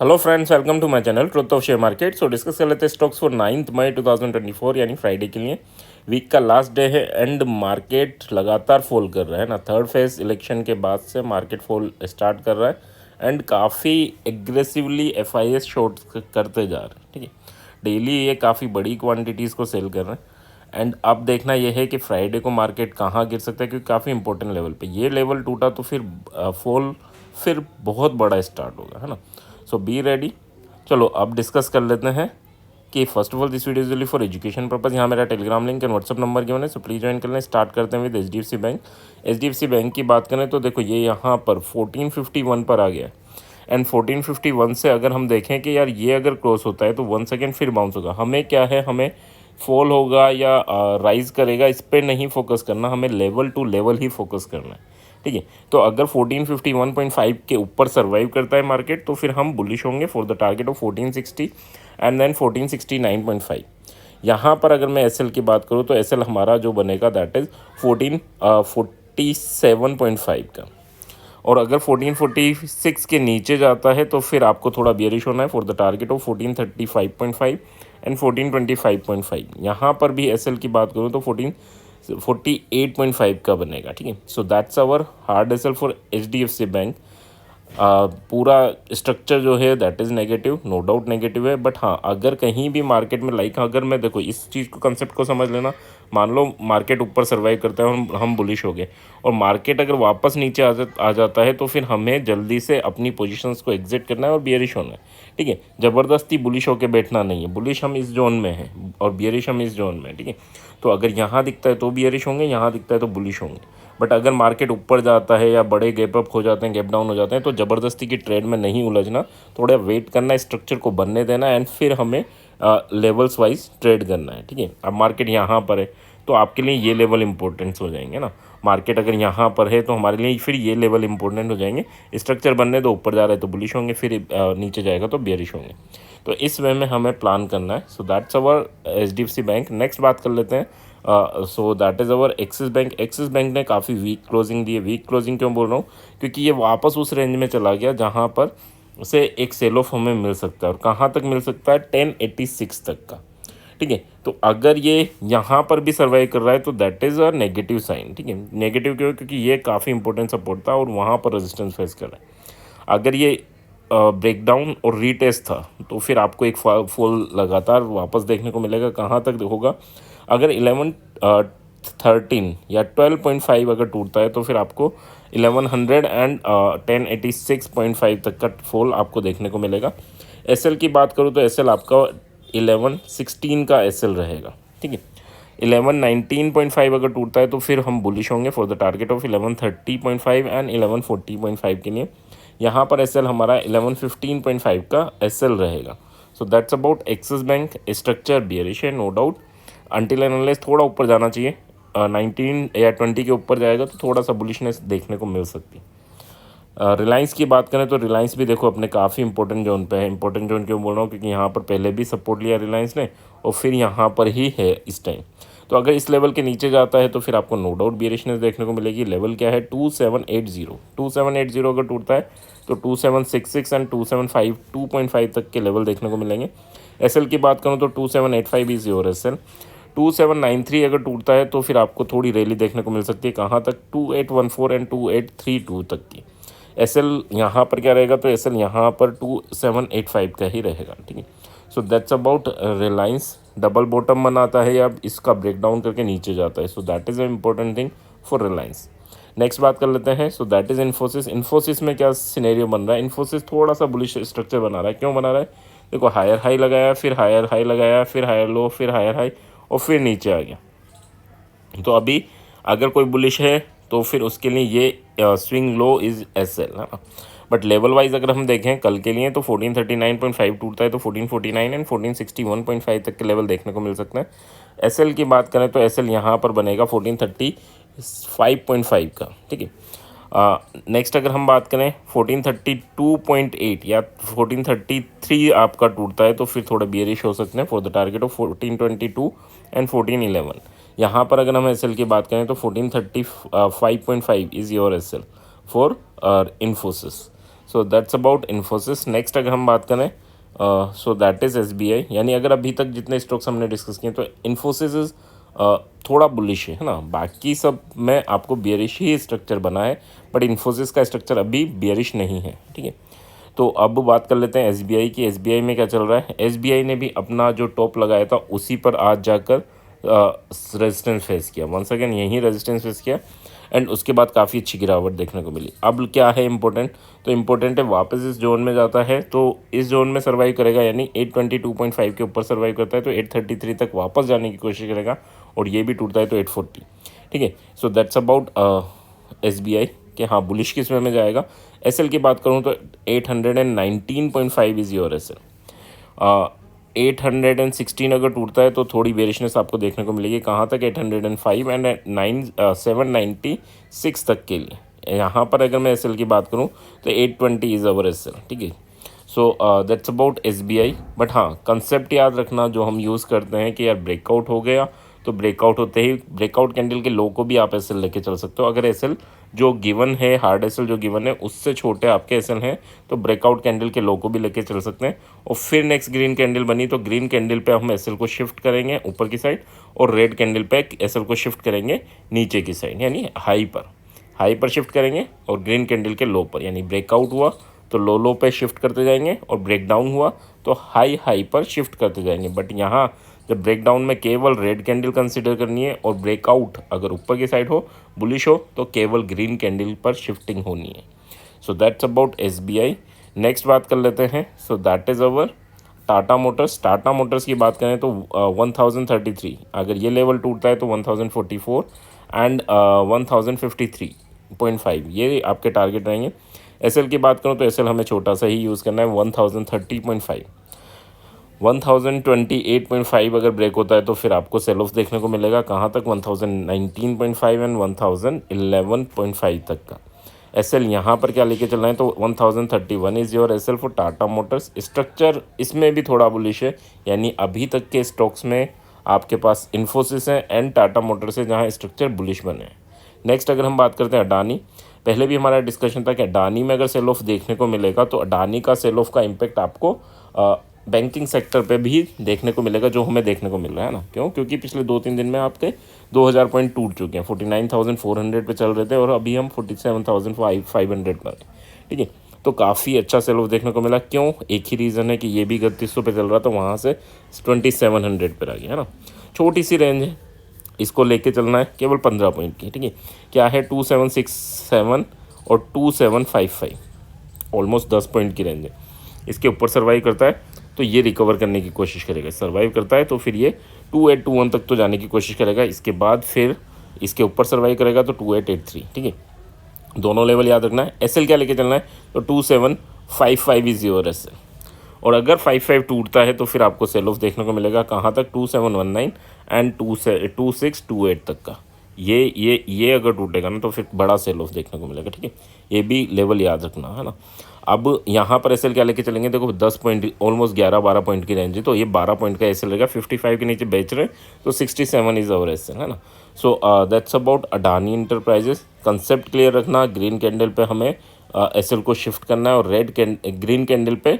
Hello friends, welcome to my channel truth of share market. So discuss कर लेते हैं stocks for 9 मई 2024 यानी Friday के लिए। वीक का लास्ट डे है एंड मार्केट लगातार फॉल कर रहा है ना। थर्ड फेज इलेक्शन के बाद से मार्केट फॉल स्टार्ट कर रहा है एंड काफ़ी एग्रेसिवली एफआईएस शॉर्ट करते जा रहे हैं। ठीक है, डेली ये काफ़ी बड़ी क्वांटिटीज़ को सेल कर रहे हैं एंड अब देखना यह है कि फ्राइडे को मार्केट कहाँ गिर सकता है, क्योंकि काफ़ी इंपॉर्टेंट लेवल पे ये लेवल टूटा तो फिर फॉल फिर बहुत बड़ा स्टार्ट होगा, है ना। So be ready. चलो अब डिस्कस कर लेते हैं कि first of all this video is only for education purpose. यहाँ मेरा Telegram link and WhatsApp number given है, सो प्लीज ज्वाइन कर लें। स्टार्ट करते हैं with HDFC bank. HDFC bank की बात करें तो देखो ये यहाँ पर 1451 पर आ गया है एंड 1451 से अगर हम देखें कि यार ये अगर क्रॉस होता है तो 1 सेकेंड फिर बाउंस होगा। हमें क्या है, हमें फॉल होगा या राइज करेगा इस पर नहीं फोकस करना, हमें लेवल टू लेवल ही फोकस करना है। ठीक है, तो अगर 1451.5 के ऊपर सर्वाइव करता है मार्केट तो फिर हम बुलिश होंगे for the target of 1460 and then 1469.5। यहाँ पर अगर मैं एसएल की बात करूँ तो एसएल हमारा जो बनेगा दैट इज़ 1447.5 का। और अगर 1446 के नीचे जाता है तो फिर आपको थोड़ा बियरिश होना है for the target of 1435.5 and 1425.5। यहाँ पर भी एसएल की बात करूँ तो 48.5 का बनेगा। ठीक है, so that's our hard SL for HDFC bank. पूरा स्ट्रक्चर जो है that is negative, no doubt negative है, बट हाँ अगर कहीं भी मार्केट में अगर मैं देखो इस चीज़ को कंसेप्ट को समझ लेना। मान लो मार्केट ऊपर सर्वाइव करता है और हम बुलिश हो गए और मार्केट अगर वापस नीचे आ जाता है तो फिर हमें जल्दी से अपनी पोजीशंस को एग्जिट करना है और बियरिश होना है। ठीक है, ज़बरदस्ती बुलिश होकर बैठना नहीं है। बुलिश हम इस जोन में हैं और बियरिश हम इस जोन में हैं। ठीक है, तो अगर यहाँ दिखता है तो बियरिश होंगे, यहाँ दिखता है तो बुलिश होंगे। बट अगर मार्केट ऊपर जाता है या बड़े गैप अप हो जाते हैं, गैप डाउन हो जाते हैं, तो ज़बरदस्ती की ट्रेड में नहीं उलझना, थोड़ा वेट करना है, स्ट्रक्चर को बनने देना एंड फिर हमें लेवल्स वाइज ट्रेड करना है। ठीक है, अब मार्केट यहाँ पर है तो आपके लिए ये लेवल इंपॉर्टेंस हो जाएंगे ना। मार्केट अगर यहाँ पर है तो हमारे लिए फिर ये लेवल इंपॉर्टेंट हो जाएंगे। स्ट्रक्चर बनने दो, ऊपर जा रहा है तो बुलिश होंगे, फिर नीचे जाएगा तो बेरिश होंगे। तो इस वे में हमें प्लान करना है। So that's our HDFC bank. Next बात कर लेते हैं, so that is our axis bank. Axis bank ने काफ़ी वीक क्लोजिंग दी है। वीक क्लोजिंग क्यों बोल रहा हूँ, क्योंकि ये वापस उस रेंज में चला गया जहाँ पर से एक सेल ऑफ हमें मिल सकता है। और कहाँ तक मिल सकता है, 1086 तक का। ठीक है, तो अगर ये यहाँ पर भी सर्वाइव कर रहा है तो that is a negative sign. ठीक है, नेगेटिव क्यों, क्योंकि ये काफ़ी इंपॉर्टेंट सपोर्ट था और वहाँ पर रेजिस्टेंस फेस कर रहा है। अगर ये ब्रेकडाउन और रीटेस्ट था तो फिर आपको एक फॉल लगातार वापस देखने को मिलेगा। कहाँ तक होगा, अगर 1113 या 12.5 अगर टूटता है तो फिर आपको 1100 एंड 1086.5 तक का फॉल आपको देखने को मिलेगा। एसएल की बात करूँ तो एसएल आपका 1116 का एसएल रहेगा। ठीक है, 1119.5 अगर टूटता है तो फिर हम बुलिश होंगे for the target of 1130.5 and 1140.5 के लिए। यहाँ पर एसएल हमारा 1115.5 का एसएल रहेगा। So that's about Axis bank. Structure bearish है, no doubt, until and unless थोड़ा ऊपर जाना चाहिए। 19 या 20 के ऊपर जाएगा तो थोड़ा सा बुलिशनेस देखने को मिल सकती है। रिलायंस की बात करें तो रिलायंस भी देखो अपने काफ़ी इंपॉर्टेंट जोन पे है। इंपॉर्टेंट जोन क्यों बोल रहा हूँ, क्योंकि यहाँ पर पहले भी सपोर्ट लिया रिलायंस ने और फिर यहाँ पर ही है इस टाइम। तो अगर इस लेवल के नीचे जाता है तो फिर आपको नो डाउट बियरिशनेस देखने को मिलेगी। लेवल क्या है, 2780। 2780 अगर टूटता है तो 2766 एंड 2752 2.5 तक के लेवल देखने को मिलेंगे। एसएल की बात करूँ तो 2785 इज योर एसएल। 2793 अगर टूटता है तो फिर आपको थोड़ी रैली देखने को मिल सकती है। कहाँ तक, 2814 एंड 2832 तक की। एसएल यहाँ पर क्या रहेगा, तो एसएल यहाँ पर 2785 का ही रहेगा। ठीक है, so that's about Reliance. Double bottom बनाता है या इसका ब्रेकडाउन करके नीचे जाता है, so that is a important thing for Reliance. Next बात कर लेते हैं, so that is Infosys. Infosys में क्या सिनेरियो बन रहा है, इन्फोसिस थोड़ा सा बुलिश स्ट्रक्चर बना रहा है। क्यों बना रहा है, देखो हायर हाई लगाया, फिर हायर हाई लगाया, फिर हायर लो, फिर हायर हाई और फिर नीचे आ गया। तो अभी अगर कोई बुलिश है तो फिर उसके लिए ये स्विंग लो इज एसएल है ना। बट लेवल वाइज अगर हम देखें कल के लिए तो 1439.5 टूटता है तो 1449 एंड 1461.5 तक के लेवल देखने को मिल सकते हैं। एसएल की बात करें तो एसएल यहाँ पर बनेगा 1435.5 का। ठीक है, नेक्स्ट अगर हम बात करें 1432.8 या 1433 आपका टूटता है तो फिर थोड़ा बियरिश हो सकते हैं for the target of 1422 and 1411। यहाँ पर अगर हम एसएल की बात करें तो 1435.5 is your SL for Infosys. So that's about Infosys. Next अगर हम बात करें सो दैट इज़ SBI। यानी अगर अभी तक जितने स्टॉक्स हमने डिस्कस किए तो इन्फोसिस इज़ थोड़ा बुलिश है ना, बाकी सब में आपको बियरिश ही स्ट्रक्चर बना है, बट इन्फोसिस का स्ट्रक्चर अभी बियरिश नहीं है, ठीक है। तो अब बात कर लेते हैं SBI की। SBI में क्या चल रहा है। SBI ने भी अपना जो टॉप लगाया था उसी पर आज जाकर रेजिस्टेंस फेस किया, वंस अगेन यही रेजिस्टेंस फेस किया, एंड उसके बाद काफ़ी अच्छी गिरावट देखने को मिली। अब क्या है इम्पोर्टेंट, तो इम्पोर्टेंट है वापस इस जोन में जाता है तो इस जोन में सर्वाइव करेगा, यानी 822.5 के ऊपर सर्वाइव करता है तो 833 तक वापस जाने की कोशिश करेगा, और ये भी टूटता है तो 840, ठीक है। सो दैट्स अबाउट SBI कि हाँ बुलिश किस वे में जाएगा। SL की बात करूँ तो 819.5 इज़ योर SL। 816 अगर टूटता है तो थोड़ी बेरिशनेस आपको देखने को मिलेगी, कहाँ तक 805 एंड 796 तक के लिए। यहाँ पर अगर मैं SL की बात करूँ तो 820 इज़ अवर SL, ठीक है। So that's about SBI। But हाँ कंसेप्ट याद रखना जो हम यूज़ करते हैं कि यार ब्रेकआउट हो गया तो ब्रेकआउट होते ही ब्रेकआउट कैंडल के लो को भी आप SL लेके चल सकते हो। अगर SL जो गिवन है, हार्ड SL जो गिवन है उससे छोटे आपके SL हैं तो ब्रेकआउट कैंडल के लो को भी लेके चल सकते हैं। और फिर नेक्स्ट ग्रीन कैंडल बनी तो ग्रीन कैंडल पे हम SL को शिफ्ट करेंगे ऊपर की साइड, और रेड कैंडल पे SL को शिफ्ट करेंगे नीचे की साइड, यानी हाई पर शिफ्ट करेंगे, और ग्रीन कैंडल के लो पर, यानी ब्रेकआउट हुआ तो लो पे शिफ्ट करते जाएंगे, और ब्रेक डाउन हुआ तो हाई पर शिफ्ट करते जाएंगे। बट यहाँ जब ब्रेक डाउन में केवल रेड कैंडल कंसीडर करनी है, और ब्रेकआउट अगर ऊपर की साइड हो बुलिश हो तो केवल ग्रीन कैंडल पर शिफ्टिंग होनी है। So that's about SBI। Next बात कर लेते हैं, so that is our Tata Motors. Tata Motors की बात करें तो 1033, अगर ये लेवल टूटता है तो 1044 एंड 1053.5 ये आपके टारगेट रहेंगे। SL की बात करूँ तो SL हमें छोटा सा ही यूज़ करना है, 1030.5। 1028.5 अगर ब्रेक होता है तो फिर आपको सेल ऑफ देखने को मिलेगा, कहाँ तक 1019.5 एंड 1011.5 तक का। SL यहाँ पर क्या लेके चलना है तो 1031 is your SL for Tata Motors. Structure इसमें भी थोड़ा बुलिश है, यानी अभी तक के स्टॉक्स में आपके पास इन्फोसिस है एंड टाटा मोटर्स है जहाँ स्ट्रक्चर बुलिश बने हैं। नेक्स्ट अगर हम बात करते हैं अडानी, पहले भी हमारा डिस्कशन था कि अडानी में अगर सेल ऑफ देखने को मिलेगा तो अडानी का सेल ऑफ का इम्पैक्ट आपको बैंकिंग सेक्टर पे भी देखने को मिलेगा, जो हमें देखने को मिल रहा है ना। क्यों? क्योंकि पिछले 2-3 दिन में आपके 2000 पॉइंट टूट चुके हैं, 49,400 पे चल रहे थे और अभी हम 47,500 पर, ठीक है। तो काफ़ी अच्छा सेल ऑफ देखने को मिला। क्यों? एक ही रीज़न है कि ये भी 3100 पे चल रहा था, वहाँ से 2700 पर आ गया, है ना। छोटी सी रेंज है, इसको लेके चलना है केवल 15 पॉइंट की, ठीक है। क्या है 2767 और 2755, ऑलमोस्ट 10 पॉइंट की रेंज है। इसके ऊपर सर्वाइव करता है तो ये रिकवर करने की कोशिश करेगा, सर्वाइव करता है तो फिर ये 2821 तक तो जाने की कोशिश करेगा। इसके बाद फिर इसके ऊपर सर्वाइव करेगा तो 2883, ठीक है। दोनों लेवल याद रखना है। SL क्या लेके चलना है तो 2755 इज़ योर SL, और अगर 55 टूटता है तो फिर आपको सेल ऑफ देखने को मिलेगा, कहाँ तक 2719 एंड 2628 तक का। ये अगर टूटेगा ना तो फिर बड़ा सेल ऑफ देखने को मिलेगा, ठीक है। ये भी लेवल याद रखना है ना। अब यहाँ पर SL क्या लेके चलेंगे, देखो 10 पॉइंट, ऑलमोस्ट 11-12 पॉइंट की रेंज है, तो ये 12 पॉइंट का SL रहेगा। 55 के नीचे बेच रहे हैं तो 67 इज़ अवर SL, है ना। सो that's about Adani enterprises. Concept clear रखना, ग्रीन कैंडल पे हमें SL को शिफ्ट करना है, और ग्रीन कैंडल पे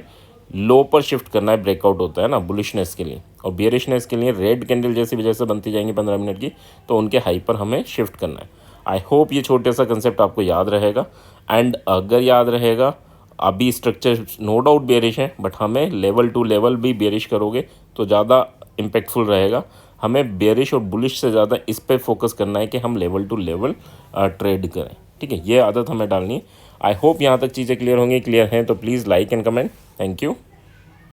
लो पर शिफ्ट करना है, ब्रेकआउट होता है ना बुलिशनेस के लिए, और बियरिशनेस के लिए रेड कैंडल जैसे बनती जाएंगी 15 मिनट की, तो उनके हाई पर हमें शिफ्ट करना है। आई होप ये छोटे सा कंसेप्ट आपको याद रहेगा, एंड अगर याद रहेगा अभी स्ट्रक्चर नो डाउट बेरिश है, बट हमें लेवल टू लेवल भी बेरिश करोगे तो ज़्यादा इम्पैक्टफुल रहेगा। हमें बेरिश और बुलिश से ज़्यादा इस पर फोकस करना है कि हम लेवल टू लेवल ट्रेड करें, ठीक है। ये आदत हमें डालनी है। आई होप यहाँ तक चीज़ें क्लियर होंगी। क्लियर हैं तो please like and comment. Thank you.